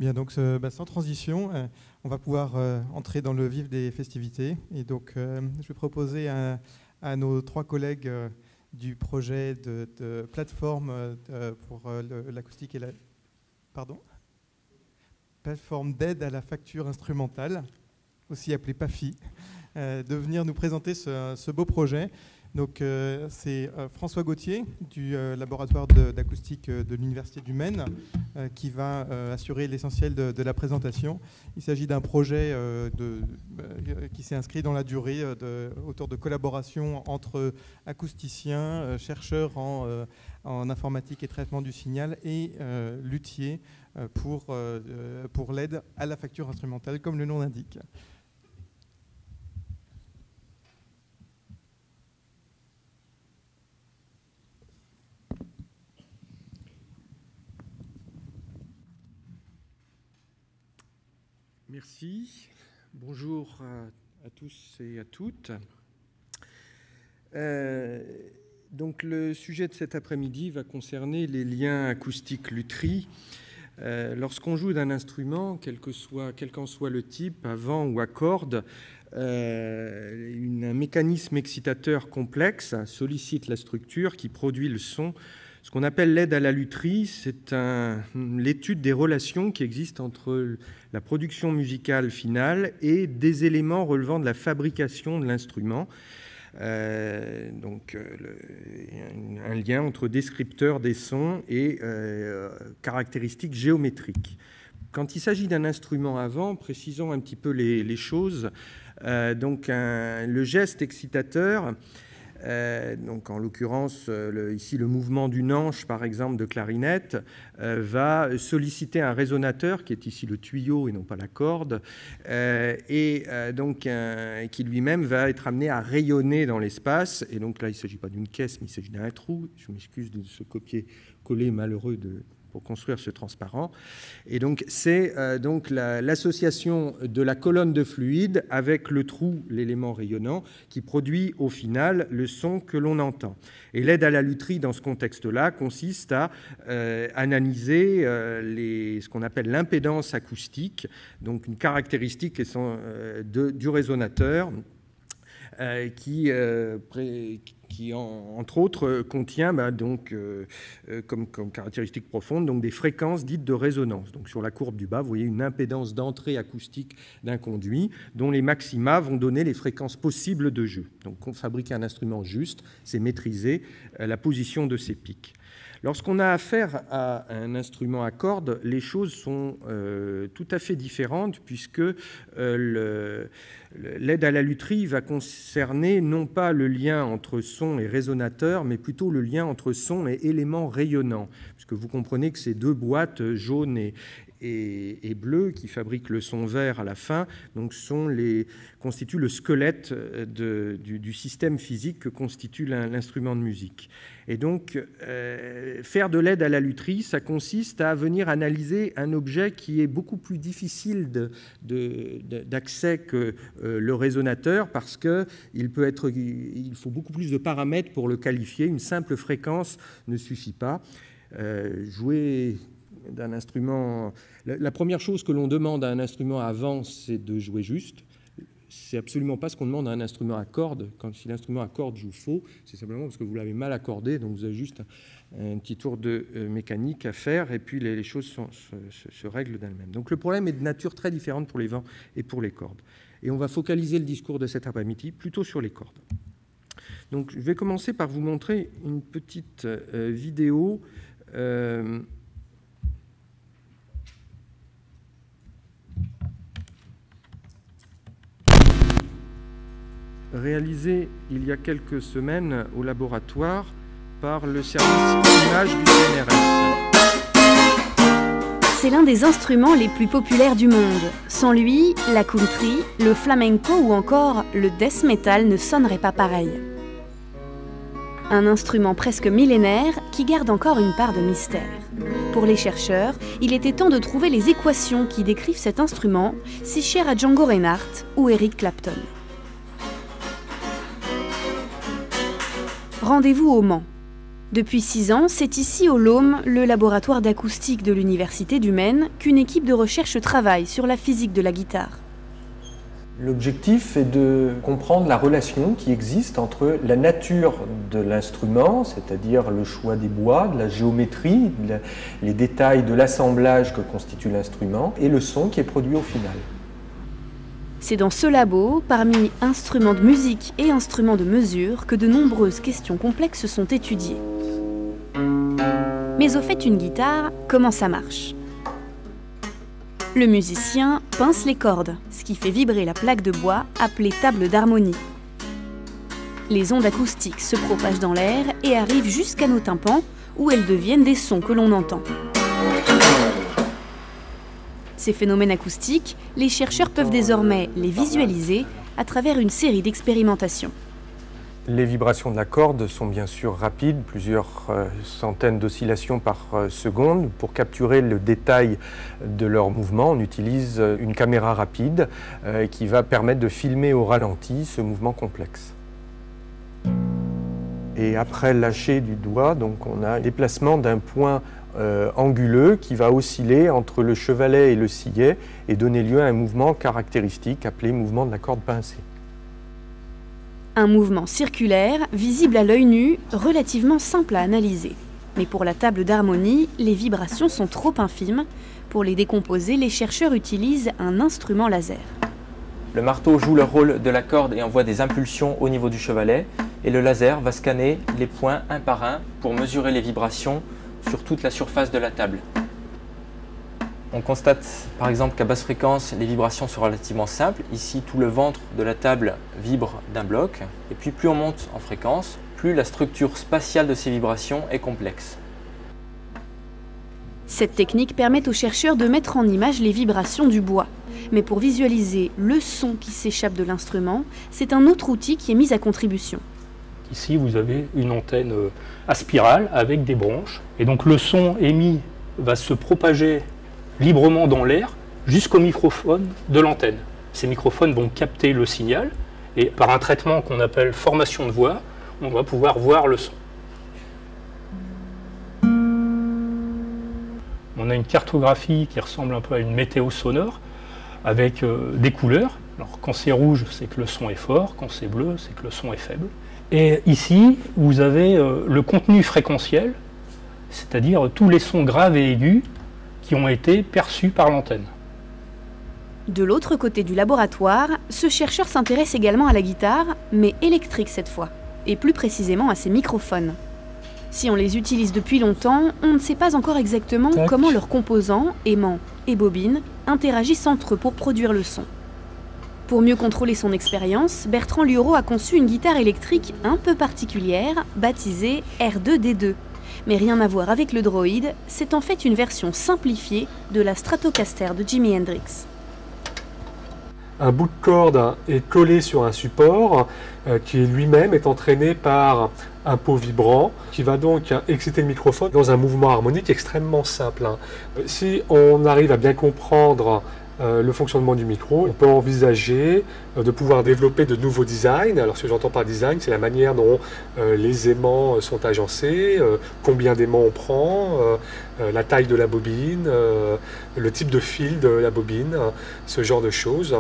Bien, donc sans transition, on va pouvoir entrer dans le vif des festivités. Et donc, je vais proposer à nos 3 collègues du projet de plateforme pour l'acoustique et la... Pardon ? Plateforme d'aide à la facture instrumentale, aussi appelée PAFI, de venir nous présenter ce beau projet. Donc, c'est François Gauthier du laboratoire d'acoustique de l'Université du Maine qui va assurer l'essentiel de la présentation. Il s'agit d'un projet qui s'est inscrit dans la durée autour de collaboration entre acousticiens, chercheurs en informatique et traitement du signal et luthiers pour l'aide à la facture instrumentale, comme le nom l'indique. Merci. Bonjour à tous et à toutes. Donc le sujet de cet après-midi va concerner les liens acoustiques-lutherie. Lorsqu'on joue d'un instrument, quel qu'en soit le type, à vent ou à cordes, un mécanisme excitateur complexe sollicite la structure qui produit le son. Ce qu'on appelle l'aide à la lutherie, c'est l'étude des relations qui existent entre la production musicale finale et des éléments relevant de la fabrication de l'instrument. Donc un lien entre descripteurs des sons et caractéristiques géométriques. Quand il s'agit d'un instrument à vent, précisons un petit peu les choses. Le geste excitateur, donc en l'occurrence ici le mouvement d'une anche par exemple de clarinette va solliciter un résonateur qui est ici le tuyau et non pas la corde qui lui-même va être amené à rayonner dans l'espace. Et donc là il ne s'agit pas d'une caisse mais il s'agit d'un trou. Je m'excuse de ce copier-coller malheureux pour construire ce transparent. Et donc, c'est l'association de la colonne de fluide avec le trou, l'élément rayonnant, qui produit au final le son que l'on entend. Et l'aide à la lutherie dans ce contexte-là consiste à analyser ce qu'on appelle l'impédance acoustique, donc une caractéristique du résonateur qui entre autres contient comme caractéristique profonde donc des fréquences dites de résonance. Donc sur la courbe du bas, vous voyez une impédance d'entrée acoustique d'un conduit dont les maxima vont donner les fréquences possibles de jeu. Donc fabriquer un instrument juste, c'est maîtriser la position de ses pics. Lorsqu'on a affaire à un instrument à cordes, les choses sont tout à fait différentes puisque l'aide à la lutherie va concerner non pas le lien entre son et résonateur, mais plutôt le lien entre son et éléments rayonnants. Puisque vous comprenez que ces 2 boîtes jaunes et bleues qui fabriquent le son vert à la fin donc constituent le squelette du système physique que constitue l'instrument de musique. Et donc, faire de l'aide à la lutherie, ça consiste à venir analyser un objet qui est beaucoup plus difficile d'accès que le résonateur parce qu'il faut beaucoup plus de paramètres pour le qualifier. Une simple fréquence ne suffit pas. Jouer d'un instrument... La première chose que l'on demande à un instrument à vent, c'est de jouer juste. C'est absolument pas ce qu'on demande à un instrument à cordes. Si l'instrument à cordes joue faux, c'est simplement parce que vous l'avez mal accordé, donc vous avez juste un petit tour de mécanique à faire, et puis les choses se règlent d'elles-mêmes. Donc le problème est de nature très différente pour les vents et pour les cordes. Et on va focaliser le discours de cet après-midi plutôt sur les cordes. Donc je vais commencer par vous montrer une petite vidéo réalisé il y a quelques semaines au laboratoire par le service image du CNRS. C'est l'un des instruments les plus populaires du monde. Sans lui, la country, le flamenco ou encore le death metal ne sonneraient pas pareil. Un instrument presque millénaire qui garde encore une part de mystère. Pour les chercheurs, il était temps de trouver les équations qui décrivent cet instrument, si cher à Django Reinhardt ou Eric Clapton. Rendez-vous au Mans. Depuis 6 ans, c'est ici au Laume, le laboratoire d'acoustique de l'Université du Maine, qu'une équipe de recherche travaille sur la physique de la guitare. L'objectif est de comprendre la relation qui existe entre la nature de l'instrument, c'est-à-dire le choix des bois, de la géométrie, les détails de l'assemblage que constitue l'instrument, et le son qui est produit au final. C'est dans ce labo, parmi instruments de musique et instruments de mesure, que de nombreuses questions complexes sont étudiées. Mais au fait, une guitare, comment ça marche ? Le musicien pince les cordes, ce qui fait vibrer la plaque de bois appelée table d'harmonie. Les ondes acoustiques se propagent dans l'air et arrivent jusqu'à nos tympans, où elles deviennent des sons que l'on entend. Ces phénomènes acoustiques, les chercheurs peuvent désormais les visualiser à travers une série d'expérimentations. Les vibrations de la corde sont bien sûr rapides, plusieurs centaines d'oscillations par seconde. Pour capturer le détail de leur mouvement, on utilise une caméra rapide qui va permettre de filmer au ralenti ce mouvement complexe. Et après le lâcher du doigt, donc on a le déplacement d'un point anguleux qui va osciller entre le chevalet et le sillet et donner lieu à un mouvement caractéristique appelé mouvement de la corde pincée. Un mouvement circulaire, visible à l'œil nu, relativement simple à analyser. Mais pour la table d'harmonie, les vibrations sont trop infimes. Pour les décomposer, les chercheurs utilisent un instrument laser. Le marteau joue le rôle de la corde et envoie des impulsions au niveau du chevalet. Et le laser va scanner les points un par un pour mesurer les vibrations sur toute la surface de la table. On constate par exemple qu'à basse fréquence, les vibrations sont relativement simples. Ici, tout le ventre de la table vibre d'un bloc. Et puis plus on monte en fréquence, plus la structure spatiale de ces vibrations est complexe. Cette technique permet aux chercheurs de mettre en image les vibrations du bois. Mais pour visualiser le son qui s'échappe de l'instrument, c'est un autre outil qui est mis à contribution. Ici, vous avez une antenne à spirale avec des branches. Et donc le son émis va se propager librement dans l'air jusqu'au microphone de l'antenne. Ces microphones vont capter le signal et par un traitement qu'on appelle formation de voix, on va pouvoir voir le son. On a une cartographie qui ressemble un peu à une météo sonore avec des couleurs. Alors, quand c'est rouge, c'est que le son est fort, quand c'est bleu, c'est que le son est faible. Et ici, vous avez le contenu fréquentiel, c'est-à-dire tous les sons graves et aigus qui ont été perçus par l'antenne. De l'autre côté du laboratoire, ce chercheur s'intéresse également à la guitare, mais électrique cette fois, et plus précisément à ses microphones. Si on les utilise depuis longtemps, on ne sait pas encore exactement comment leurs composants, aimants et bobines, interagissent entre eux pour produire le son. Pour mieux contrôler son expérience, Bertrand Lureau a conçu une guitare électrique un peu particulière, baptisée R2D2. Mais rien à voir avec le droïde, c'est en fait une version simplifiée de la Stratocaster de Jimi Hendrix. Un bout de corde est collé sur un support qui lui-même est entraîné par un pot vibrant qui va donc exciter le microphone dans un mouvement harmonique extrêmement simple. Si on arrive à bien comprendre le fonctionnement du micro, on peut envisager de pouvoir développer de nouveaux designs. Alors ce que j'entends par design, c'est la manière dont les aimants sont agencés, combien d'aimants on prend, la taille de la bobine, le type de fil de la bobine, ce genre de choses.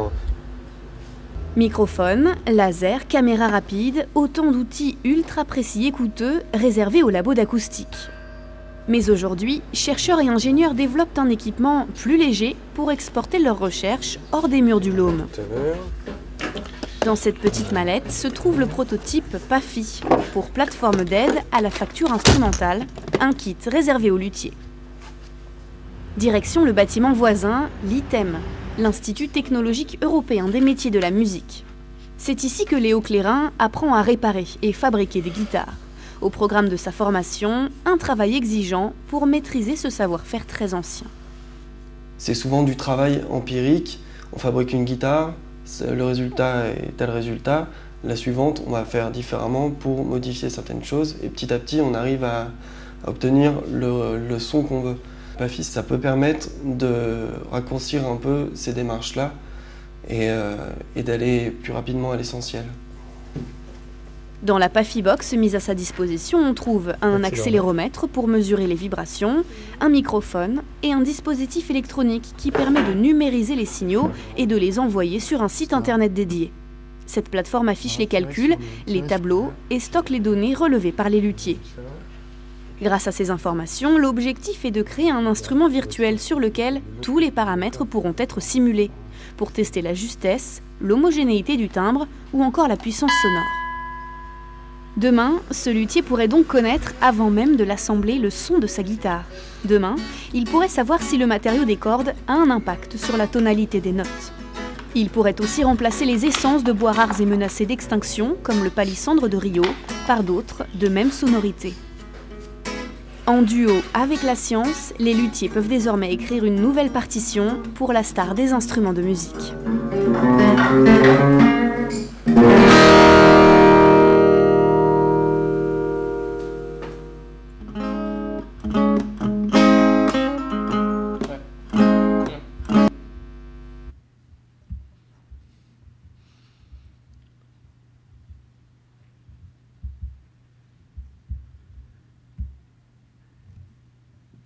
Microphone, laser, caméra rapide, autant d'outils ultra précis et coûteux réservés aux labos d'acoustique. Mais aujourd'hui, chercheurs et ingénieurs développent un équipement plus léger pour exporter leurs recherches hors des murs du Laume. Dans cette petite mallette se trouve le prototype PAFI, pour plateforme d'aide à la facture instrumentale, un kit réservé aux luthiers. Direction le bâtiment voisin, l'ITEM, l'Institut technologique européen des métiers de la musique. C'est ici que Léo Clérin apprend à réparer et fabriquer des guitares. Au programme de sa formation, un travail exigeant pour maîtriser ce savoir-faire très ancien. C'est souvent du travail empirique. On fabrique une guitare, le résultat est tel résultat. La suivante, on va faire différemment pour modifier certaines choses. Et petit à petit, on arrive à obtenir le son qu'on veut. PAFI, ça peut permettre de raccourcir un peu ces démarches-là et d'aller plus rapidement à l'essentiel. Dans la Pafibox mise à sa disposition, on trouve un accéléromètre pour mesurer les vibrations, un microphone et un dispositif électronique qui permet de numériser les signaux et de les envoyer sur un site internet dédié. Cette plateforme affiche les calculs, les tableaux et stocke les données relevées par les luthiers. Grâce à ces informations, l'objectif est de créer un instrument virtuel sur lequel tous les paramètres pourront être simulés pour tester la justesse, l'homogénéité du timbre ou encore la puissance sonore. Demain, ce luthier pourrait donc connaître, avant même de l'assembler, le son de sa guitare. Demain, il pourrait savoir si le matériau des cordes a un impact sur la tonalité des notes. Il pourrait aussi remplacer les essences de bois rares et menacés d'extinction, comme le palissandre de Rio, par d'autres de même sonorité. En duo avec la science, les luthiers peuvent désormais écrire une nouvelle partition pour la star des instruments de musique.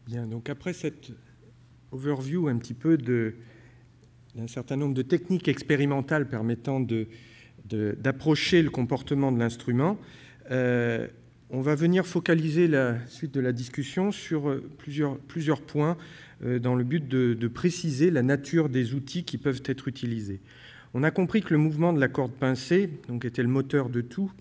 Bien, donc après cette overview un petit peu d'un certain nombre de techniques expérimentales permettant d'approcher le comportement de l'instrument, on va venir focaliser la suite de la discussion sur plusieurs points dans le but de préciser la nature des outils qui peuvent être utilisés. On a compris que le mouvement de la corde pincée donc, était le moteur de tout.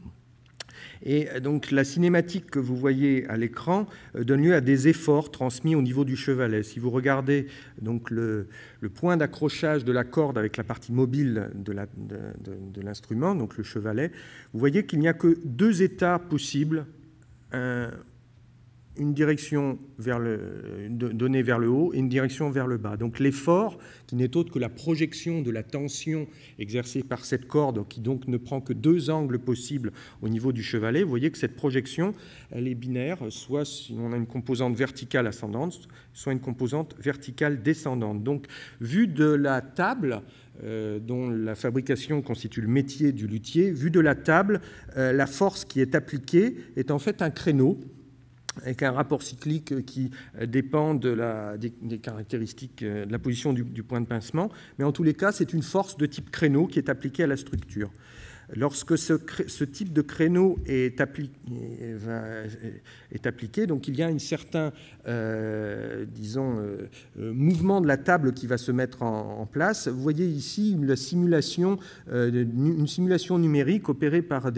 Et donc la cinématique que vous voyez à l'écran donne lieu à des efforts transmis au niveau du chevalet. Si vous regardez donc le point d'accrochage de la corde avec la partie mobile de l'instrument, donc le chevalet, vous voyez qu'il n'y a que deux états possibles, une direction donnée vers le haut et une direction vers le bas. Donc l'effort, qui n'est autre que la projection de la tension exercée par cette corde, qui donc ne prend que deux angles possibles au niveau du chevalet, vous voyez que cette projection, elle est binaire, soit si on a une composante verticale ascendante, soit une composante verticale descendante. Donc, vu de la table, dont la fabrication constitue le métier du luthier, vu de la table, la force qui est appliquée est en fait un créneau, avec un rapport cyclique qui dépend des caractéristiques de la position du point de pincement. Mais en tous les cas, c'est une force de type créneau qui est appliquée à la structure. Lorsque ce type de créneau est appliqué, donc il y a un certain mouvement de la table qui va se mettre en place. Vous voyez ici une simulation numérique opérée par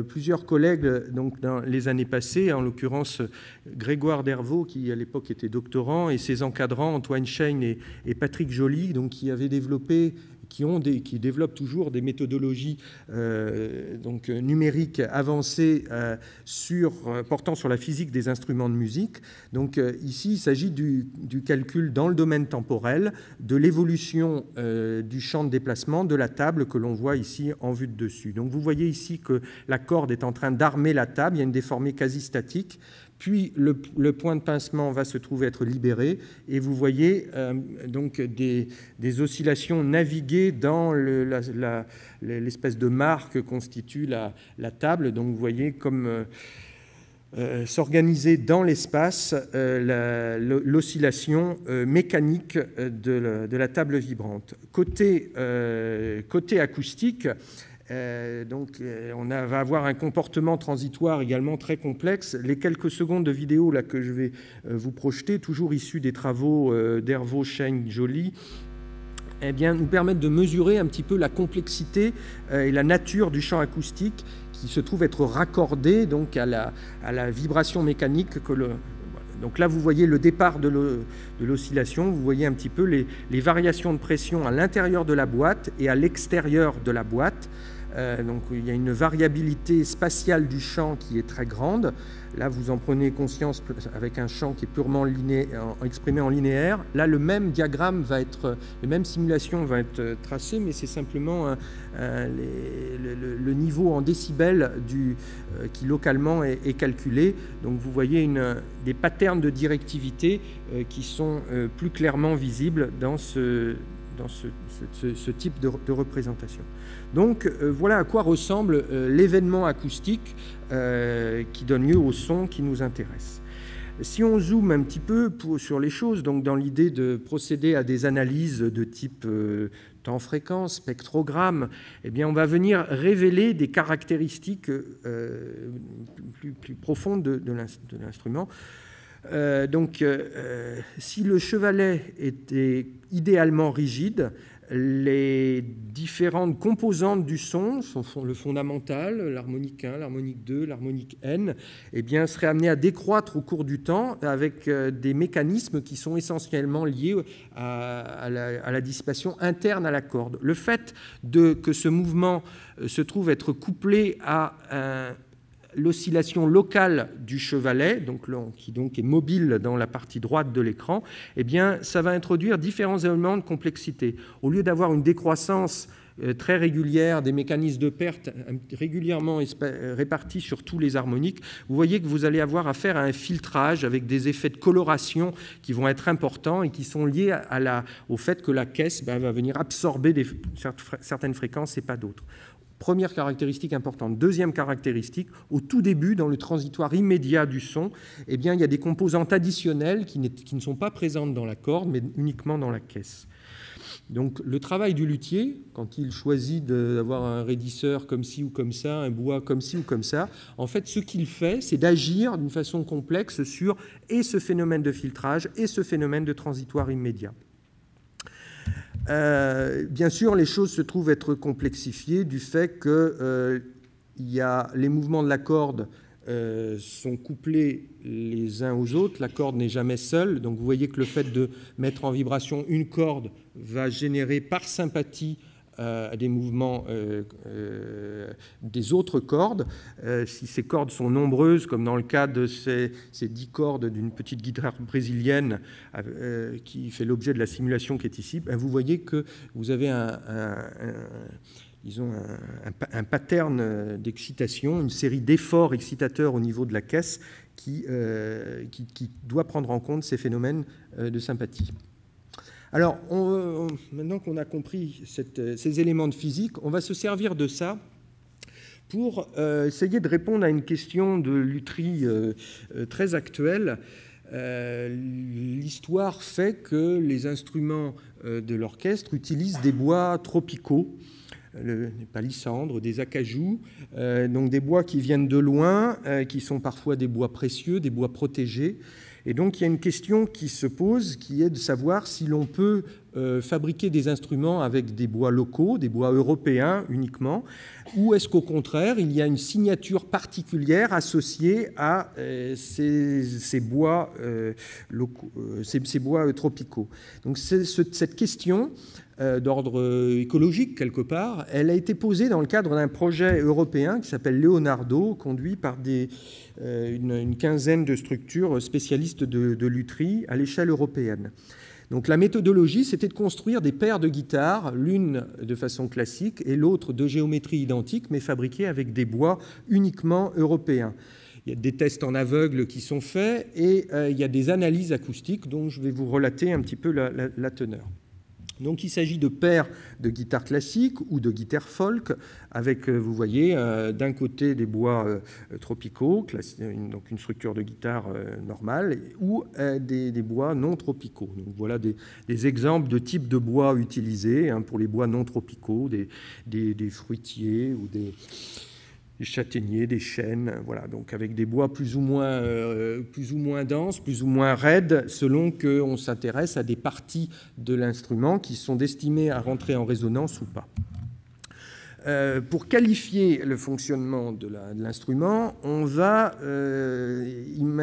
plusieurs collègues donc, dans les années passées, en l'occurrence Grégoire Dervaux, qui à l'époque était doctorant, et ses encadrants Antoine Schein et Patrick Joly, donc, qui avaient développé qui développent toujours des méthodologies numériques avancées portant sur la physique des instruments de musique. Donc ici, il s'agit du calcul dans le domaine temporel, de l'évolution du champ de déplacement de la table que l'on voit ici en vue de dessus. Donc vous voyez ici que la corde est en train d'armer la table, il y a une déformée quasi statique. Puis le point de pincement va se trouver être libéré et vous voyez donc des oscillations naviguer dans l'espèce de mare que constitue la table. Donc vous voyez comme s'organiser dans l'espace l'oscillation mécanique de la table vibrante. Côté acoustique, on va avoir un comportement transitoire également très complexe. Les quelques secondes de vidéo là, que je vais vous projeter, toujours issus des travaux d'Hervaux, Schein, Joly, nous permettent de mesurer un petit peu la complexité et la nature du champ acoustique qui se trouve être raccordé donc, à la vibration mécanique Donc là, vous voyez le départ de l'oscillation, vous voyez un petit peu les variations de pression à l'intérieur de la boîte et à l'extérieur de la boîte. Donc il y a une variabilité spatiale du champ qui est très grande. Là, vous en prenez conscience avec un champ qui est purement exprimé en linéaire. Là, le même diagramme les mêmes simulations va être tracées, mais c'est simplement le niveau en décibels qui localement est calculé. Donc vous voyez des patterns de directivité qui sont plus clairement visibles dans ce type de représentation. Donc voilà à quoi ressemble l'événement acoustique qui donne lieu au son qui nous intéresse. Si on zoome un petit peu sur les choses, donc dans l'idée de procéder à des analyses de type temps-fréquence, spectrogramme, eh bien on va venir révéler des caractéristiques plus profondes de l'instrument. Si le chevalet était idéalement rigide, les différentes composantes du son, le fondamental, l'harmonique 1, l'harmonique 2, l'harmonique N, eh bien, seraient amenées à décroître au cours du temps avec des mécanismes qui sont essentiellement liés à la dissipation interne à la corde. Le fait que ce mouvement se trouve être couplé à l'oscillation locale du chevalet, qui est mobile dans la partie droite de l'écran, eh bien, ça va introduire différents éléments de complexité. Au lieu d'avoir une décroissance très régulière des mécanismes de perte régulièrement répartis sur tous les harmoniques, vous voyez que vous allez avoir affaire à un filtrage avec des effets de coloration qui vont être importants et qui sont liés au fait que la caisse va venir absorber certaines fréquences et pas d'autres. Première caractéristique importante. Deuxième caractéristique, au tout début, dans le transitoire immédiat du son, eh bien, il y a des composantes additionnelles qui ne sont pas présentes dans la corde, mais uniquement dans la caisse. Donc, le travail du luthier, quand il choisit d'avoir un raidisseur comme ci ou comme ça, un bois comme ci ou comme ça, en fait, ce qu'il fait, c'est d'agir d'une façon complexe sur et ce phénomène de filtrage et ce phénomène de transitoire immédiat. Bien sûr, les choses se trouvent être complexifiées du fait que les mouvements de la corde sont couplés les uns aux autres. La corde n'est jamais seule. Donc, vous voyez que le fait de mettre en vibration une corde va générer par sympathie des mouvements des autres cordes. Si ces cordes sont nombreuses, comme dans le cas de ces 10 cordes d'une petite guitare brésilienne qui fait l'objet de la simulation qui est ici, vous voyez que vous avez disons un pattern d'excitation, une série d'efforts excitateurs au niveau de la caisse qui doit prendre en compte ces phénomènes de sympathie. Alors, maintenant qu'on a compris ces éléments de physique, on va se servir de ça pour essayer de répondre à une question de lutherie très actuelle. L'histoire fait que les instruments de l'orchestre utilisent des bois tropicaux, des palissandres, des acajou, donc des bois qui viennent de loin, qui sont parfois des bois précieux, des bois protégés. Et donc, il y a une question qui se pose, qui est de savoir si l'on peut fabriquer des instruments avec des bois locaux, des bois européens uniquement, ou est-ce qu'au contraire, il y a une signature particulière associée à ces bois locaux, ces bois tropicaux. Donc, cette question d'ordre écologique, quelque part, elle a été posée dans le cadre d'un projet européen qui s'appelle Leonardo, conduit par une quinzaine de structures spécialistes de lutherie à l'échelle européenne. Donc la méthodologie, c'était de construire des paires de guitares, l'une de façon classique et l'autre de géométrie identique, mais fabriquées avec des bois uniquement européens. Il y a des tests en aveugle qui sont faits et il y a des analyses acoustiques dont je vais vous relater un petit peu la teneur. Donc il s'agit de paires de guitares classiques ou de guitares folk avec, vous voyez, d'un côté des bois tropicaux, donc une structure de guitare normale, ou des bois non tropicaux. Donc voilà des exemples de types de bois utilisés pour les bois non tropicaux, des fruitiers ou des châtaigniers, des chênes, voilà, donc avec des bois plus ou moins denses, plus ou moins raides, selon qu'on s'intéresse à des parties de l'instrument qui sont destinées à rentrer en résonance ou pas. Pour qualifier le fonctionnement de l'instrument, on va on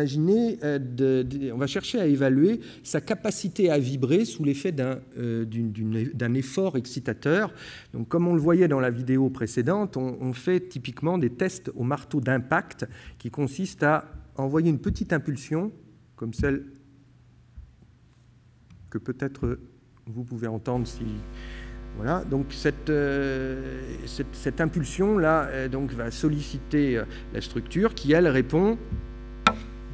va chercher à évaluer sa capacité à vibrer sous l'effet d'un effort excitateur. Donc, comme on le voyait dans la vidéo précédente, on fait typiquement des tests au marteau d'impact qui consistent à envoyer une petite impulsion, comme celle que peut-être vous pouvez entendre si... Voilà, donc cette impulsion-là va solliciter la structure qui, elle, répond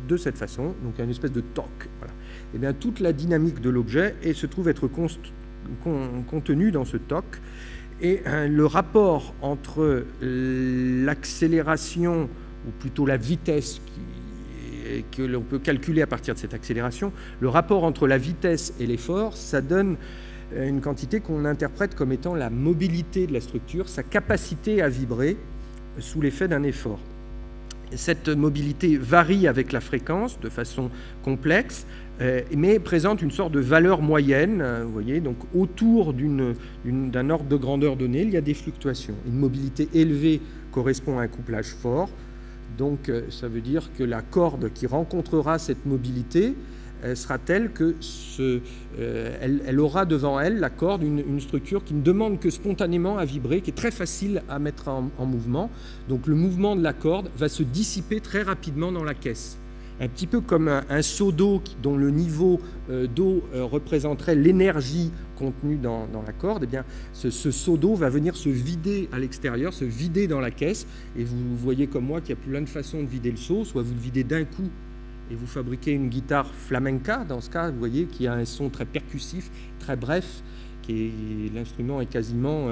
de cette façon, donc il y a une espèce de toc. Voilà. Et bien, toute la dynamique de l'objet se trouve être contenue dans ce TOC. Et le rapport entre l'accélération, ou plutôt la vitesse que l'on peut calculer à partir de cette accélération, le rapport entre la vitesse et l'effort, ça donne une quantité qu'on interprète comme étant la mobilité de la structure, sa capacité à vibrer sous l'effet d'un effort. Cette mobilité varie avec la fréquence de façon complexe, mais présente une sorte de valeur moyenne, vous voyez, donc autour d'un ordre de grandeur donné, il y a des fluctuations. Une mobilité élevée correspond à un couplage fort, donc ça veut dire que la corde qui rencontrera cette mobilité sera telle que elle aura devant elle, la corde, une structure qui ne demande que spontanément à vibrer, qui est très facile à mettre en mouvement. Donc le mouvement de la corde va se dissiper très rapidement dans la caisse. Un petit peu comme un seau d'eau dont le niveau d'eau représenterait l'énergie contenue dans la corde, eh bien, ce seau d'eau va venir se vider à l'extérieur, se vider dans la caisse. Et vous voyez comme moi qu'il y a plein de façons de vider le seau, soit vous le videz d'un coup et vous fabriquez une guitare flamenca, dans ce cas, vous voyez, qui a un son très percussif, très bref, l'instrument est quasiment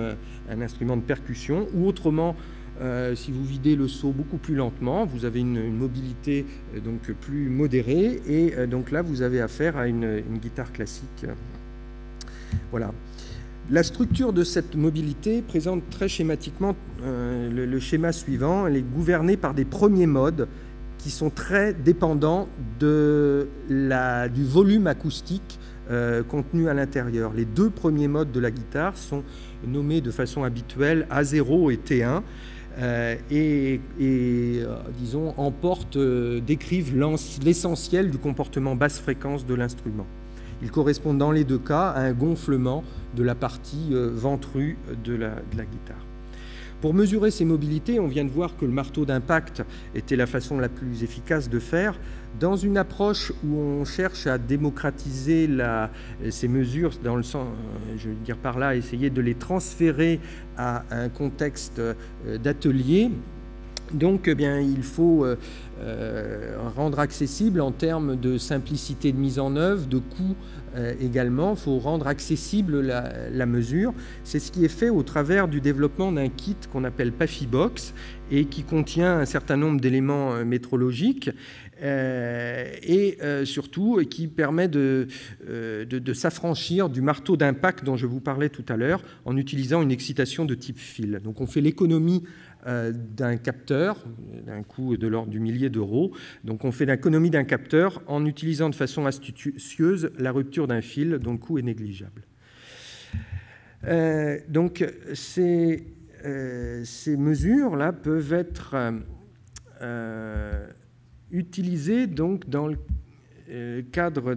un instrument de percussion, ou autrement, si vous videz le seau beaucoup plus lentement, vous avez une mobilité donc plus modérée, et donc là, vous avez affaire à une guitare classique. Voilà. La structure de cette mobilité présente très schématiquement le schéma suivant. Elle est gouvernée par des premiers modes qui sont très dépendants du volume acoustique contenu à l'intérieur. Les deux premiers modes de la guitare sont nommés de façon habituelle A0 et T1 disons, décrivent l'essentiel du comportement basse fréquence de l'instrument. Ils correspondent dans les deux cas à un gonflement de la partie ventrue de la guitare. Pour mesurer ces mobilités, on vient de voir que le marteau d'impact était la façon la plus efficace de faire. Dans une approche où on cherche à démocratiser ces mesures, dans le sens, je veux dire par là, essayer de les transférer à un contexte d'atelier, donc eh bien, il faut rendre accessible en termes de simplicité de mise en œuvre, de coût également, il faut rendre accessible la mesure. C'est ce qui est fait au travers du développement d'un kit qu'on appelle PAFIBOX et qui contient un certain nombre d'éléments métrologiques et surtout qui permet de s'affranchir du marteau d'impact dont je vous parlais tout à l'heure en utilisant une excitation de type fil. Donc on fait l'économie d'un capteur, d'un coût de l'ordre du millier d'euros. Donc on fait l'économie d'un capteur en utilisant de façon astucieuse la rupture d'un fil dont le coût est négligeable. Donc ces mesures-là peuvent être utilisées donc, dans le cadre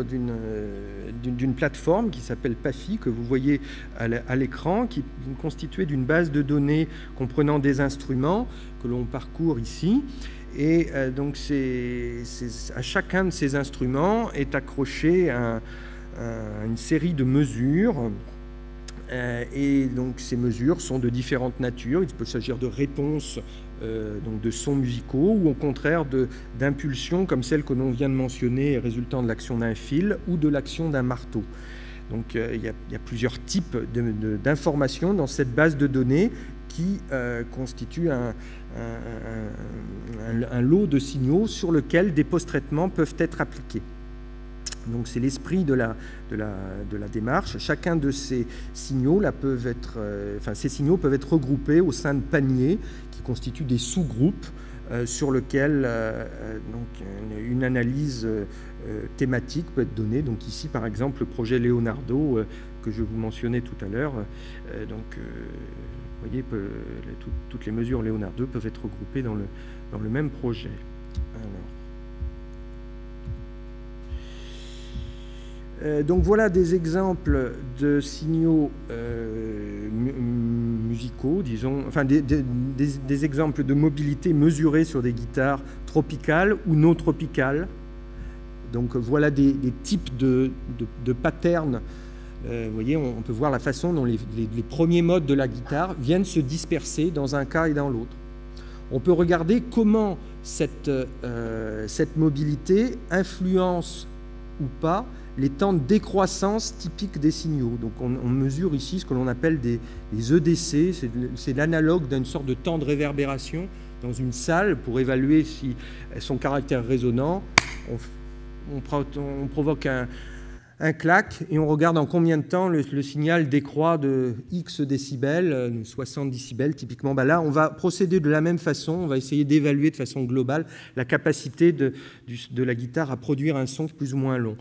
d'une plateforme qui s'appelle PAFI, que vous voyez à l'écran, qui est constituée d'une base de données comprenant des instruments que l'on parcourt ici. Et donc à chacun de ces instruments est accroché une série de mesures. Et donc ces mesures sont de différentes natures. Il peut s'agir de réponses donc de sons musicaux ou au contraire d'impulsions comme celle que l'on vient de mentionner résultant de l'action d'un fil ou de l'action d'un marteau. Donc il y a plusieurs types d'informations dans cette base de données qui constitue un lot de signaux sur lequel des post-traitements peuvent être appliqués. Donc c'est l'esprit de la démarche. Chacun de ces signaux là peuvent être regroupés au sein de paniers qui constituent des sous-groupes sur lesquels donc une analyse thématique peut être donnée. Donc ici par exemple le projet Leonardo que je vous mentionnais tout à l'heure. Vous voyez, toutes les mesures Leonardo peuvent être regroupées dans le même projet. Donc voilà des exemples de signaux musicaux, disons, enfin des exemples de mobilité mesurée sur des guitares tropicales ou non tropicales. Donc voilà des types de patterns. Vous voyez, on peut voir la façon dont les premiers modes de la guitare viennent se disperser dans un cas et dans l'autre. on peut regarder comment cette mobilité influence ou pas les temps de décroissance typiques des signaux. Donc on mesure ici ce que l'on appelle les EDC, c'est l'analogue d'une sorte de temps de réverbération dans une salle pour évaluer si son caractère résonant. On provoque un clac et on regarde en combien de temps le signal décroît de X décibels, 60 décibels typiquement. Là, on va procéder de la même façon, on va essayer d'évaluer de façon globale la capacité de la guitare à produire un son plus ou moins long.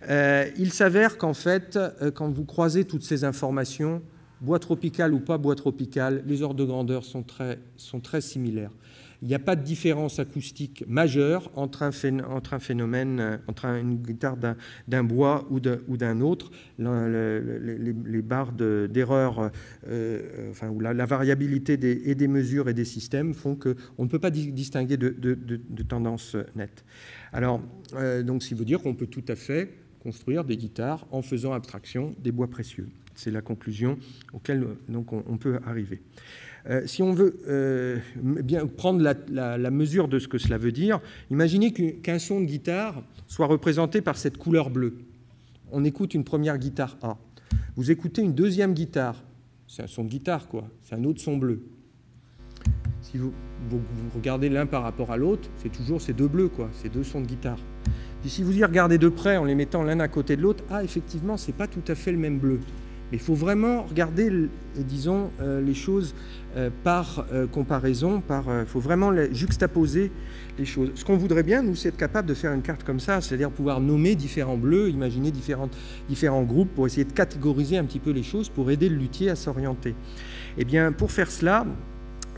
Il s'avère qu'en fait, quand vous croisez toutes ces informations, bois tropical ou pas bois tropical, les ordres de grandeur sont très similaires. Il n'y a pas de différence acoustique majeure entre un phénomène, entre une guitare d'un bois ou d'un autre. Les barres d'erreur, ou la variabilité des mesures et des systèmes font qu'on ne peut pas distinguer de tendance nette. Alors, donc, ça veut dire qu'on peut tout à fait construire des guitares en faisant abstraction des bois précieux. C'est la conclusion auquel donc, on peut arriver. Si on veut bien prendre la mesure de ce que cela veut dire, imaginez qu'un son de guitare soit représenté par cette couleur bleue. On écoute une première guitare A. Vous écoutez une deuxième guitare. C'est un son de guitare, quoi. C'est un autre son bleu. Si vous regardez l'un par rapport à l'autre, c'est toujours ces deux bleus, quoi. Ces deux sons de guitare. Puis si vous y regardez de près en les mettant l'un à côté de l'autre, effectivement, c'est pas tout à fait le même bleu. Mais il faut vraiment regarder, disons, les choses par comparaison, il faut vraiment juxtaposer les choses. Ce qu'on voudrait bien, nous, c'est être capable de faire une carte comme ça, c'est-à-dire pouvoir nommer différents bleus, imaginer différents groupes pour essayer de catégoriser un petit peu les choses, pour aider le luthier à s'orienter. Eh bien, pour faire cela,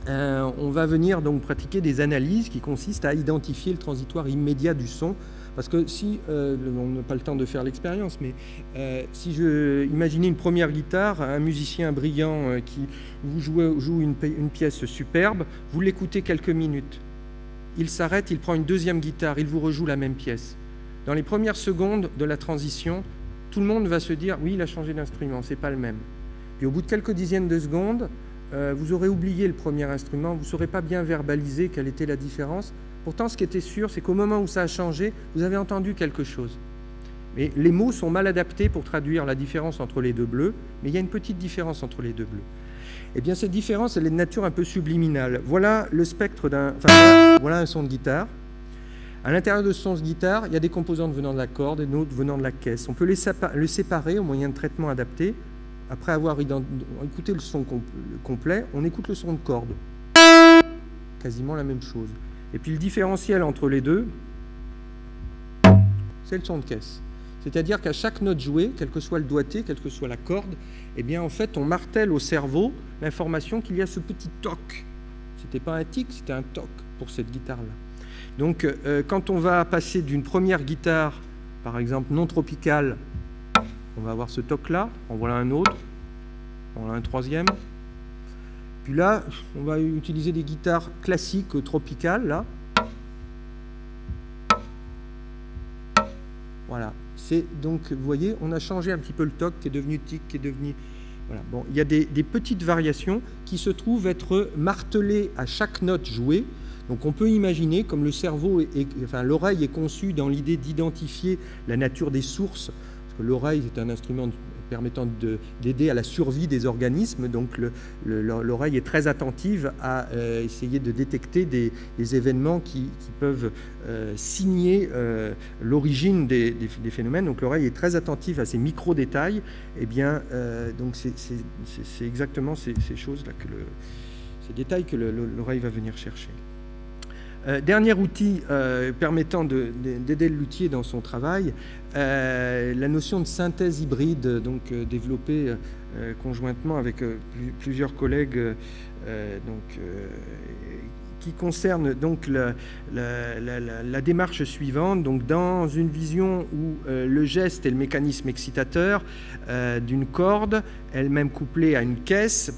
on va venir donc pratiquer des analyses qui consistent à identifier le transitoire immédiat du son. Parce que si, on n'a pas le temps de faire l'expérience, mais si je imaginez une première guitare, un musicien brillant qui vous joue une pièce superbe, vous l'écoutez quelques minutes. Il s'arrête, il prend une deuxième guitare, il vous rejoue la même pièce. Dans les premières secondes de la transition, tout le monde va se dire « oui, il a changé d'instrument, c'est pas le même ». Puis au bout de quelques dizaines de secondes, vous aurez oublié le premier instrument, vous ne saurez pas bien verbaliser quelle était la différence. Pourtant, ce qui était sûr, c'est qu'au moment où ça a changé, vous avez entendu quelque chose. Mais les mots sont mal adaptés pour traduire la différence entre les deux bleus, mais il y a une petite différence entre les deux bleus. Eh bien, cette différence, elle est de nature un peu subliminale. Voilà le spectre voilà un son de guitare. À l'intérieur de ce son de guitare, il y a des composantes venant de la corde et d'autres venant de la caisse. On peut les séparer au moyen de traitements adaptés. Après avoir écouté le son complet, on écoute le son de corde. Quasiment la même chose. Et puis le différentiel entre les deux, c'est le son de caisse. C'est-à-dire qu'à chaque note jouée, quel que soit le doigté, quelle que soit la corde, eh bien en fait on martèle au cerveau l'information qu'il y a ce petit toc. C'était pas un tic, c'était un toc pour cette guitare-là. Donc quand on va passer d'une première guitare, par exemple non tropicale, on va avoir ce toc-là, en voilà un autre, en voilà un troisième. Puis là, on va utiliser des guitares classiques tropicales, là. Voilà. Donc, vous voyez, on a changé un petit peu le toc, qui est devenu tic, qui est devenu... Voilà. Bon, il y a des petites variations qui se trouvent être martelées à chaque note jouée. Donc, on peut imaginer, comme le cerveau, l'oreille est conçue dans l'idée d'identifier la nature des sources, parce que l'oreille est un instrument permettant d'aider à la survie des organismes. Donc l'oreille est très attentive à essayer de détecter des événements qui peuvent signer l'origine des phénomènes. Donc l'oreille est très attentive à ces micro-détails. Et bien, donc c'est exactement ces choses-là, ces détails que l'oreille va venir chercher. Dernier outil permettant d'aider le luthier dans son travail, la notion de synthèse hybride, donc développée conjointement avec plusieurs collègues, qui concerne donc la démarche suivante. Donc dans une vision où le geste est le mécanisme excitateur d'une corde, elle-même couplée à une caisse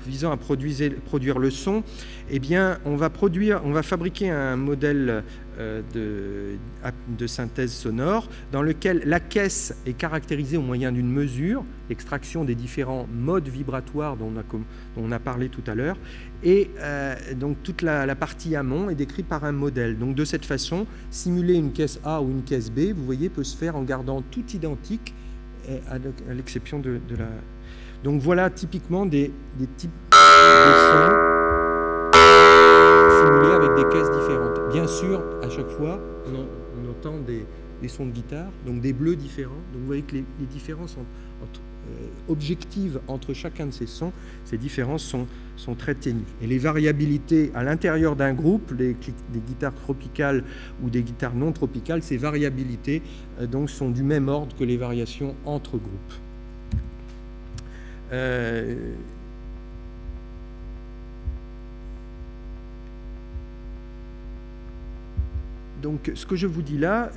visant à produire le son, eh bien, on va fabriquer un modèle de synthèse sonore dans lequel la caisse est caractérisée au moyen d'une mesure, extraction des différents modes vibratoires dont on a parlé tout à l'heure, et donc toute la partie amont est décrite par un modèle. Donc de cette façon, simuler une caisse A ou une caisse B, vous voyez, peut se faire en gardant tout identique, à l'exception de la... Donc voilà typiquement des types de sons simulés avec des caisses différentes. Bien sûr, à chaque fois, on entend des sons de guitare, donc des bleus différents. Donc vous voyez que les différences objectives entre chacun de ces sons, ces différences sont très ténues. Et les variabilités à l'intérieur d'un groupe, des guitares tropicales ou des guitares non tropicales, ces variabilités donc sont du même ordre que les variations entre groupes. Donc, ce que je vous dis là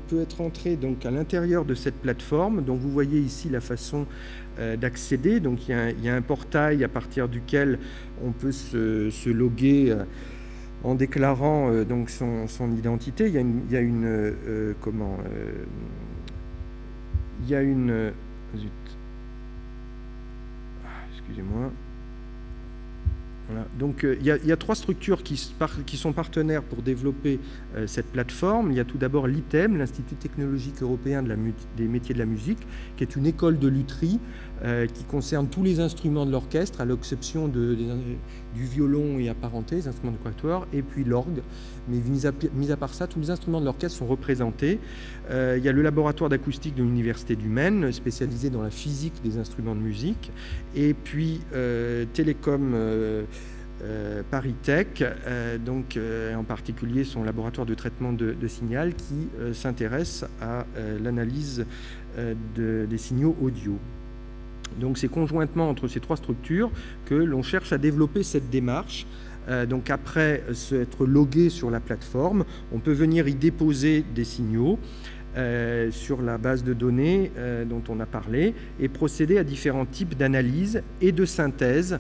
peut être entré à l'intérieur de cette plateforme. Donc, vous voyez ici la façon d'accéder. Donc, il y a un portail à partir duquel on peut se loguer en déclarant donc son identité. Il y a une zut. Excusez-moi. Voilà. Donc il y a 3 structures qui sont partenaires pour développer cette plateforme. Il y a tout d'abord l'ITEM, l'Institut technologique européen des métiers de la musique, qui est une école de lutherie qui concerne tous les instruments de l'orchestre, à l'exception du violon et apparentés, les instruments de quatuor, et puis l'orgue. Mais mis à part ça, tous les instruments de l'orchestre sont représentés. Il y a le laboratoire d'acoustique de l'Université du Maine, spécialisé dans la physique des instruments de musique, et puis Télécom Paris Tech, en particulier son laboratoire de traitement de signal qui s'intéresse à l'analyse des signaux audio. Donc c'est conjointement entre ces 3 structures que l'on cherche à développer cette démarche. Donc après être logué sur la plateforme, on peut venir y déposer des signaux sur la base de données dont on a parlé et procéder à différents types d'analyse et de synthèse.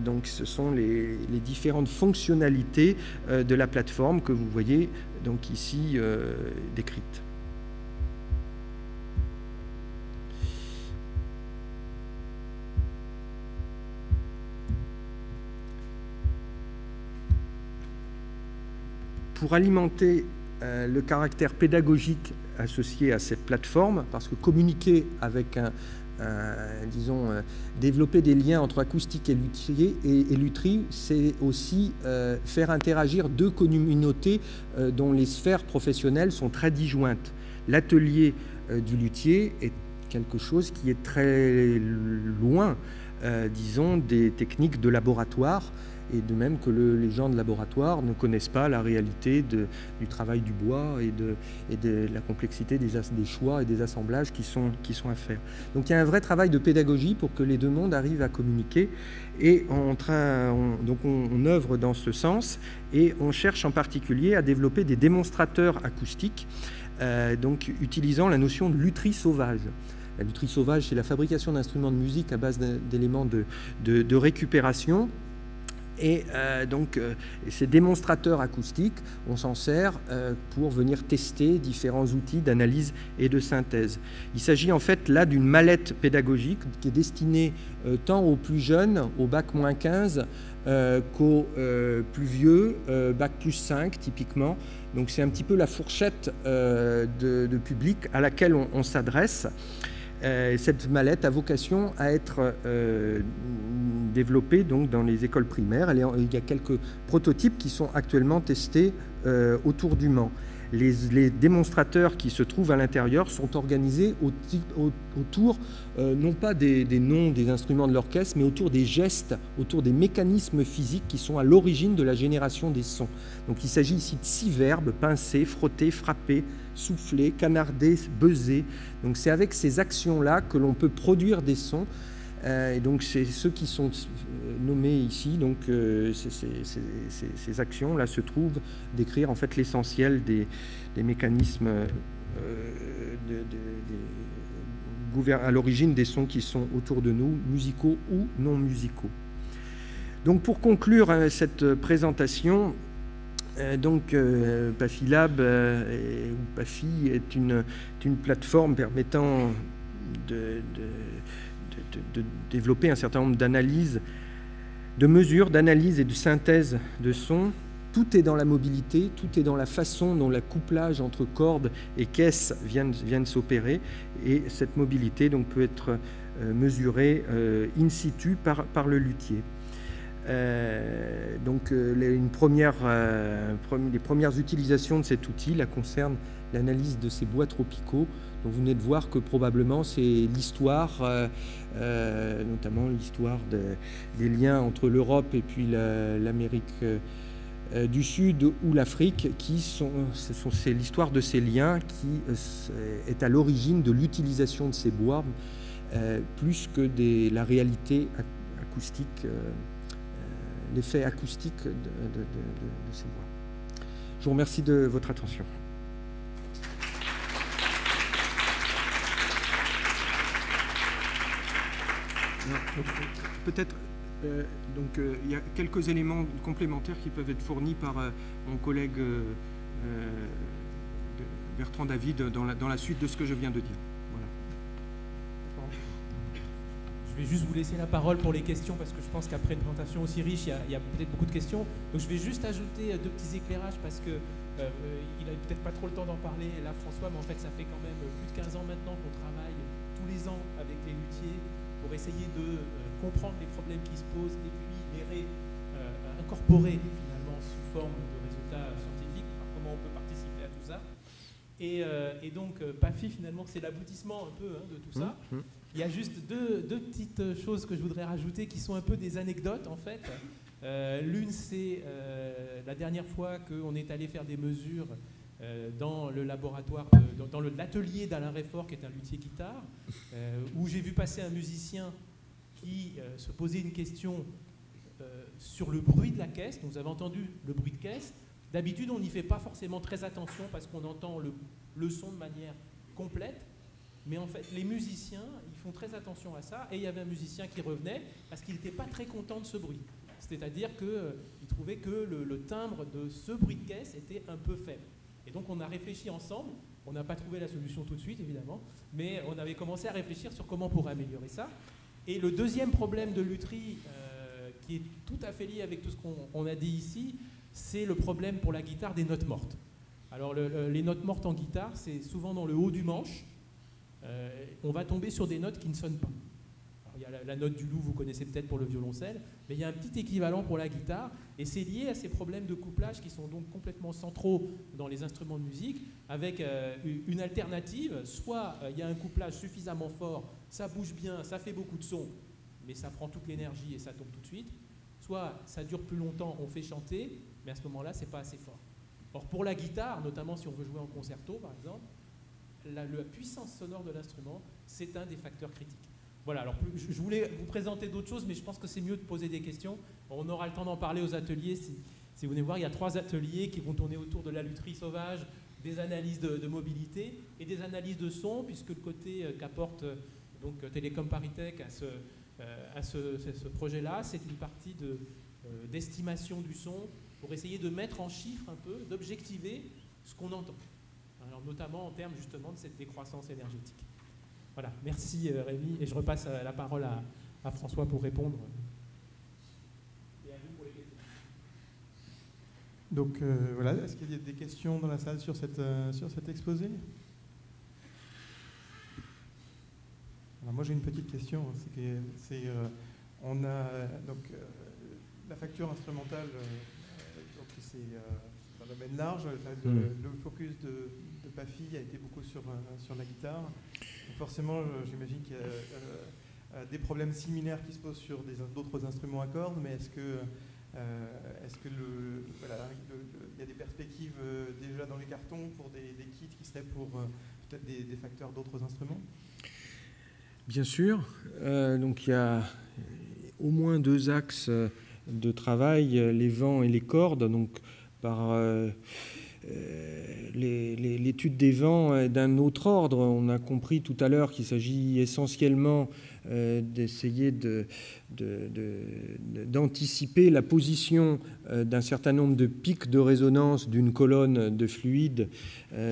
Donc ce sont les différentes fonctionnalités de la plateforme que vous voyez donc ici décrites. Pour alimenter le caractère pédagogique associé à cette plateforme, parce que communiquer avec développer des liens entre acoustique et lutherie, c'est aussi faire interagir 2 communautés dont les sphères professionnelles sont très disjointes. L'atelier du luthier est quelque chose qui est très loin, disons, des techniques de laboratoire, et de même que les gens de laboratoire ne connaissent pas la réalité du travail du bois et de la complexité des choix et des assemblages qui sont à faire. Donc il y a un vrai travail de pédagogie pour que les 2 mondes arrivent à communiquer, et on œuvre dans ce sens, et on cherche en particulier à développer des démonstrateurs acoustiques, donc utilisant la notion de lutherie sauvage. La lutherie sauvage, c'est la fabrication d'instruments de musique à base d'éléments de récupération. Et ces démonstrateurs acoustiques, on s'en sert pour venir tester différents outils d'analyse et de synthèse. Il s'agit en fait là d'une mallette pédagogique qui est destinée tant aux plus jeunes, au bac-15, qu'aux plus vieux, bac+5 typiquement. Donc c'est un petit peu la fourchette de public à laquelle on s'adresse. Cette mallette a vocation à être développée donc dans les écoles primaires. Il y a quelques prototypes qui sont actuellement testés autour du Mans. Les démonstrateurs qui se trouvent à l'intérieur sont organisés autour, non pas des noms des instruments de l'orchestre, mais autour des gestes, autour des mécanismes physiques qui sont à l'origine de la génération des sons. Donc il s'agit ici de 6 verbes: pincer, frotter, frapper, souffler, canarder, buzzer. Donc c'est avec ces actions-là que l'on peut produire des sons. Et donc c'est ceux qui sont nommés ici. Donc ces actions-là se trouvent décrire en fait l'essentiel des mécanismes à l'origine des sons qui sont autour de nous, musicaux ou non musicaux. Donc pour conclure cette présentation, PAFI Lab ou PAFI est une plateforme permettant de développer un certain nombre d'analyses, de mesures, d'analyses et de synthèse de son. Tout est dans la mobilité, tout est dans la façon dont le couplage entre cordes et caisses viennent s'opérer, et cette mobilité donc, peut être mesurée in situ par le luthier. Les premières utilisations de cet outil là, concernent l'analyse de ces bois tropicaux. Donc vous venez de voir que probablement c'est l'histoire, notamment l'histoire des liens entre l'Europe et puis l'Amérique du Sud ou l'Afrique, c'est l'histoire de ces liens qui est à l'origine de l'utilisation de ces bois, plus que la réalité acoustique, l'effet acoustique de ces bois. Je vous remercie de votre attention. Peut-être, il y a quelques éléments complémentaires qui peuvent être fournis par mon collègue Bertrand David dans la suite de ce que je viens de dire. Voilà. Je vais juste vous laisser la parole pour les questions, parce que je pense qu'après une présentation aussi riche, il y a peut-être beaucoup de questions. Donc je vais juste ajouter 2 petits éclairages, parce que il n'a peut-être pas trop le temps d'en parler là, François, mais en fait ça fait quand même plus de 15 ans maintenant qu'on travaille tous les ans avec les luthiers pour essayer de comprendre les problèmes qui se posent et puis les incorporer finalement sous forme de résultats scientifiques, comment on peut participer à tout ça. Et donc PAFI finalement c'est l'aboutissement un peu de tout ça. Il y a juste deux petites choses que je voudrais rajouter qui sont un peu des anecdotes en fait. L'une c'est la dernière fois qu'on est allé faire des mesures dans le laboratoire, dans l'atelier d'Alain Réfort, qui est un luthier guitare, où j'ai vu passer un musicien qui se posait une question sur le bruit de la caisse. Donc vous avez entendu le bruit de caisse. D'habitude, on n'y fait pas forcément très attention parce qu'on entend le son de manière complète. Mais en fait, les musiciens, ils font très attention à ça. Et il y avait un musicien qui revenait parce qu'il n'était pas très content de ce bruit. C'est-à-dire qu'il trouvait que le timbre de ce bruit de caisse était un peu faible. Et donc on a réfléchi ensemble, on n'a pas trouvé la solution tout de suite évidemment, mais on avait commencé à réfléchir sur comment on pourrait améliorer ça. Et le deuxième problème de lutherie, qui est tout à fait lié avec tout ce qu'on a dit ici, c'est le problème pour la guitare des notes mortes. Alors les notes mortes en guitare, c'est souvent dans le haut du manche, on va tomber sur des notes qui ne sonnent pas. Alors, il y a la note du loup, vous connaissez peut-être pour le violoncelle, mais il y a un petit équivalent pour la guitare, et c'est lié à ces problèmes de couplage qui sont donc complètement centraux dans les instruments de musique, avec une alternative, soit il y a un couplage suffisamment fort, ça bouge bien, ça fait beaucoup de son, mais ça prend toute l'énergie et ça tombe tout de suite, soit ça dure plus longtemps, on fait chanter, mais à ce moment-là, c'est pas assez fort. Or pour la guitare, notamment si on veut jouer en concerto par exemple, la puissance sonore de l'instrument, c'est un des facteurs critiques. Voilà, alors je voulais vous présenter d'autres choses, mais je pense que c'est mieux de poser des questions. On aura le temps d'en parler aux ateliers. Si vous venez voir, il y a 3 ateliers qui vont tourner autour de la lutherie sauvage, des analyses de mobilité et des analyses de son, puisque le côté qu'apporte donc Télécom Paris-Tech à ce projet-là, c'est une partie d'estimation du son pour essayer de mettre en chiffres un peu, d'objectiver ce qu'on entend. Alors, notamment en termes justement de cette décroissance énergétique. Voilà, merci Rémi, et je repasse la parole à François pour répondre. Et à vous pour les questions. Donc voilà, est-ce qu'il y a des questions dans la salle sur cet exposé? Alors moi j'ai une petite question, on a donc la facture instrumentale, donc c'est un domaine large, le focus de PAFI a été beaucoup sur la guitare. Donc forcément, j'imagine qu'il y a des problèmes similaires qui se posent sur d'autres instruments à cordes, mais est-ce que il y a des perspectives déjà dans les cartons pour des kits qui seraient pour peut-être des facteurs d'autres instruments? Bien sûr. Donc il y a au moins 2 axes de travail, les vents et les cordes. Donc par l'étude des vents est d'un autre ordre. On a compris tout à l'heure qu'il s'agit essentiellement d'essayer d'anticiper la position d'un certain nombre de pics de résonance d'une colonne de fluide,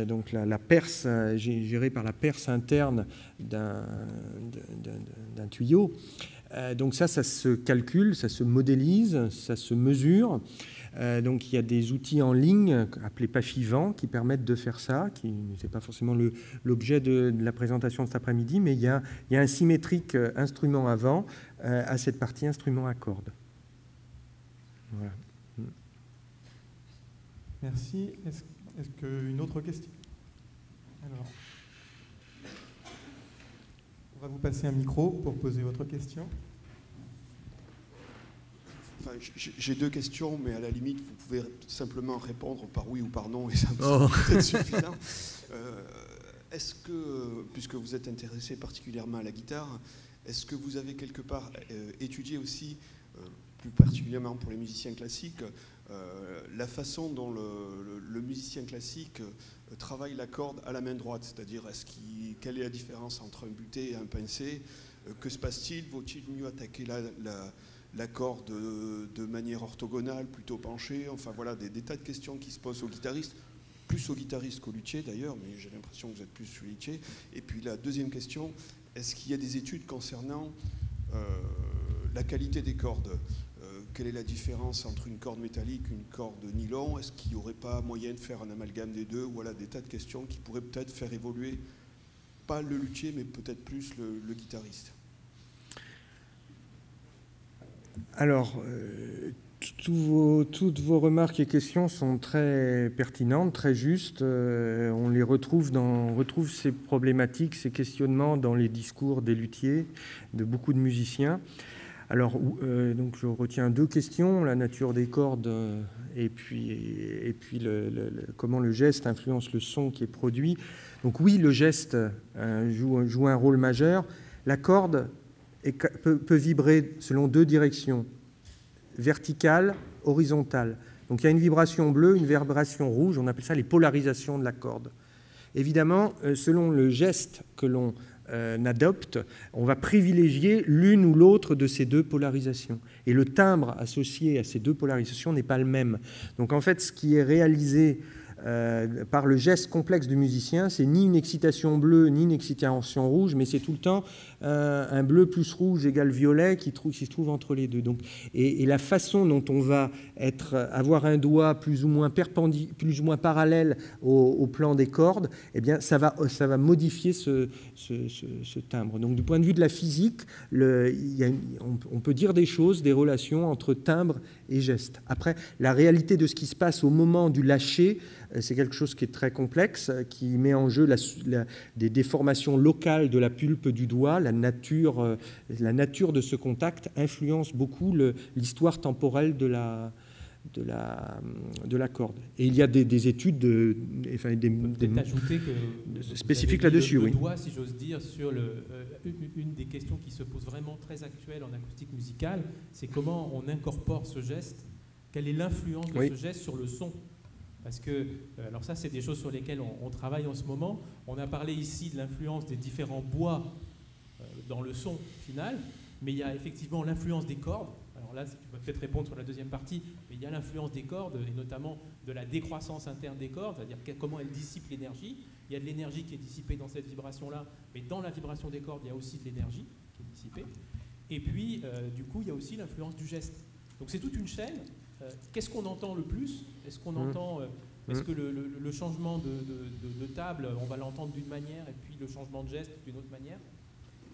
donc la perce gérée par la perce interne d'un tuyau. Donc ça se calcule, ça se modélise, ça se mesure. Donc il y a des outils en ligne appelés PAFI-Vent qui permettent de faire ça, qui n'est pas forcément l'objet de la présentation de cet après-midi, mais il y a un symétrique instrument à vent à cette partie instrument à cordes. Voilà. Merci. Est-ce qu'une autre question? Alors, on va vous passer un micro pour poser votre question. Enfin, j'ai deux questions, mais à la limite, vous pouvez simplement répondre par oui ou par non, et ça peut être suffisant. Est-ce que, puisque vous êtes intéressé particulièrement à la guitare, est-ce que vous avez quelque part étudié aussi, plus particulièrement pour les musiciens classiques, la façon dont le musicien classique travaille la corde à la main droite, c'est-à-dire quelle est la différence entre un buté et un pincé? Que se passe-t-il? Vaut-il mieux attaquer la corde de manière orthogonale, plutôt penchée? Enfin voilà, des tas de questions qui se posent aux guitaristes, plus aux guitaristes qu'aux luthiers d'ailleurs, mais j'ai l'impression que vous êtes plus sur les luthiers. Et puis la deuxième question, est-ce qu'il y a des études concernant la qualité des cordes? Quelle est la différence entre une corde métallique et une corde nylon? Est-ce qu'il n'y aurait pas moyen de faire un amalgame des deux? Voilà, des tas de questions qui pourraient peut-être faire évoluer, pas le luthier, mais peut-être plus le guitariste. Alors, toutes vos remarques et questions sont très pertinentes, très justes. On retrouve ces problématiques, ces questionnements dans les discours des luthiers, de beaucoup de musiciens. Alors, donc je retiens deux questions, la nature des cordes et puis comment le geste influence le son qui est produit. Donc oui, le geste joue un rôle majeur. La corde peut vibrer selon deux directions, verticale, horizontale. Donc il y a une vibration bleue, une vibration rouge, on appelle ça les polarisations de la corde. Évidemment, selon le geste que l'on adopte, on va privilégier l'une ou l'autre de ces deux polarisations. Et le timbre associé à ces deux polarisations n'est pas le même. Donc en fait, ce qui est réalisé par le geste complexe du musicien, c'est ni une excitation bleue, ni une excitation rouge, mais c'est tout le temps un bleu plus rouge égale violet qui se trouve entre les deux. Donc, et la façon dont on va avoir un doigt plus ou moins parallèle au plan des cordes, eh bien, ça va modifier ce timbre. Donc du point de vue de la physique, on peut dire des choses, des relations entre timbre et geste. Après, la réalité de ce qui se passe au moment du lâcher, c'est quelque chose qui est très complexe, qui met en jeu des déformations locales de la pulpe du doigt. La nature de ce contact influence beaucoup l'histoire temporelle de la corde. Et il y a des études spécifiques là-dessus. Le doigt, si j'ose dire, sur une des questions qui se pose vraiment très actuelle en acoustique musicale, c'est comment on incorpore ce geste, quelle est l'influence de ce geste sur le son. Parce que, alors ça, c'est des choses sur lesquelles on travaille en ce moment. On a parlé ici de l'influence des différents bois dans le son final, mais il y a effectivement l'influence des cordes. Alors là, tu vas peut-être répondre sur la deuxième partie, mais il y a l'influence des cordes, et notamment de la décroissance interne des cordes, c'est-à-dire comment elles dissipent l'énergie. Il y a de l'énergie qui est dissipée dans cette vibration-là, mais dans la vibration des cordes, il y a aussi de l'énergie qui est dissipée. Et puis, du coup, il y a aussi l'influence du geste. Donc c'est toute une chaîne. Qu'est-ce qu'on entend le plus? Est-ce qu'on entend, est-ce que le changement de table, on va l'entendre d'une manière, et puis le changement de geste d'une autre manière?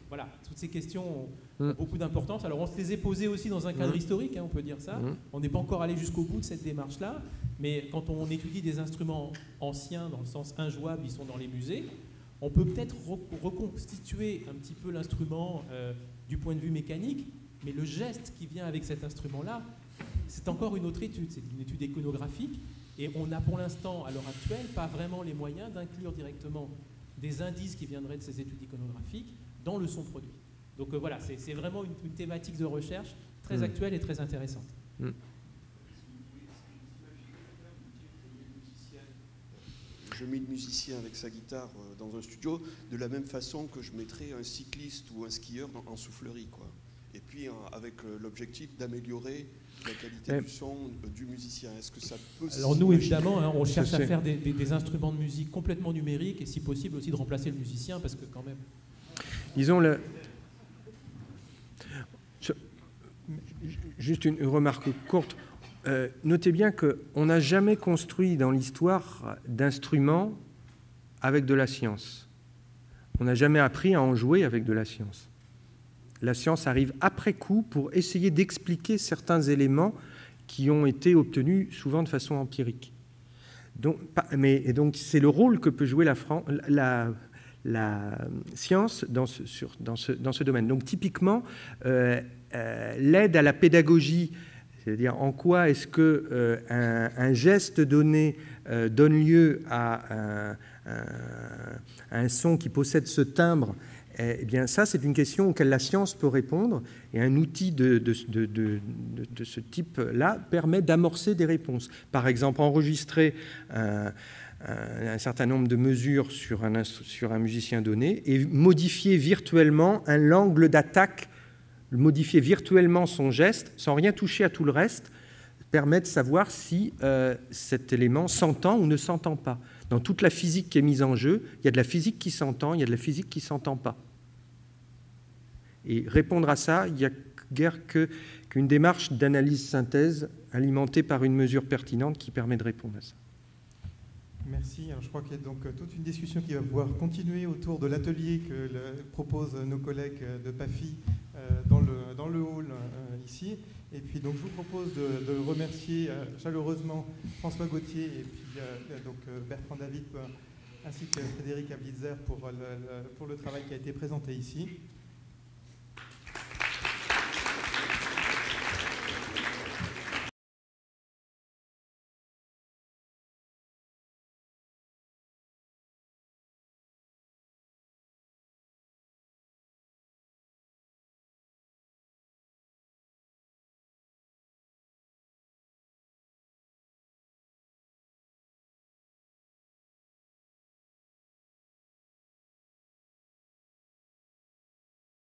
Voilà, toutes ces questions ont beaucoup d'importance. Alors on se les est posées aussi dans un cadre historique, on peut dire ça. On n'est pas encore allé jusqu'au bout de cette démarche-là, mais quand on étudie des instruments anciens, dans le sens injouable, ils sont dans les musées, on peut peut-être reconstituer un petit peu l'instrument du point de vue mécanique, mais le geste qui vient avec cet instrument-là, c'est encore une autre étude, c'est une étude iconographique, et on n'a pour l'instant, à l'heure actuelle, pas vraiment les moyens d'inclure directement des indices qui viendraient de ces études iconographiques dans le son produit. Donc voilà, c'est vraiment une thématique de recherche très actuelle et très intéressante. je mets le musicien avec sa guitare dans un studio de la même façon que je mettrais un cycliste ou un skieur en soufflerie, quoi. Et puis avec l'objectif d'améliorer la qualité du son du musicien. Est-ce que ça peut... Alors nous, évidemment, hein, on cherche à faire des instruments de musique complètement numériques et si possible aussi de remplacer le musicien, parce que quand même... Disons, juste une remarque courte. Notez bien qu'on n'a jamais construit dans l'histoire d'instruments avec de la science. On n'a jamais appris à en jouer avec de la science. La science arrive après coup pour essayer d'expliquer certains éléments qui ont été obtenus souvent de façon empirique. Donc c'est le rôle que peut jouer la science dans ce domaine. Donc typiquement, l'aide à la pédagogie, c'est-à-dire en quoi est-ce qu'un geste donné donne lieu à un son qui possède ce timbre, eh bien ça c'est une question auquel la science peut répondre et un outil de ce type-là permet d'amorcer des réponses. Par exemple, enregistrer un certain nombre de mesures sur un musicien donné et modifier virtuellement l'angle d'attaque, modifier virtuellement son geste sans rien toucher à tout le reste, permet de savoir si cet élément s'entend ou ne s'entend pas. Dans toute la physique qui est mise en jeu, il y a de la physique qui s'entend, il y a de la physique qui ne s'entend pas. Et répondre à ça, il n'y a guère qu'une démarche d'analyse-synthèse alimentée par une mesure pertinente qui permet de répondre à ça. Merci. Alors, je crois qu'il y a donc toute une discussion qui va pouvoir continuer autour de l'atelier que proposent nos collègues de PAFI dans le hall ici. Et puis donc je vous propose de remercier chaleureusement François Gauthier et puis donc Bertrand David ainsi que Frédéric Ablitzer pour le travail qui a été présenté ici.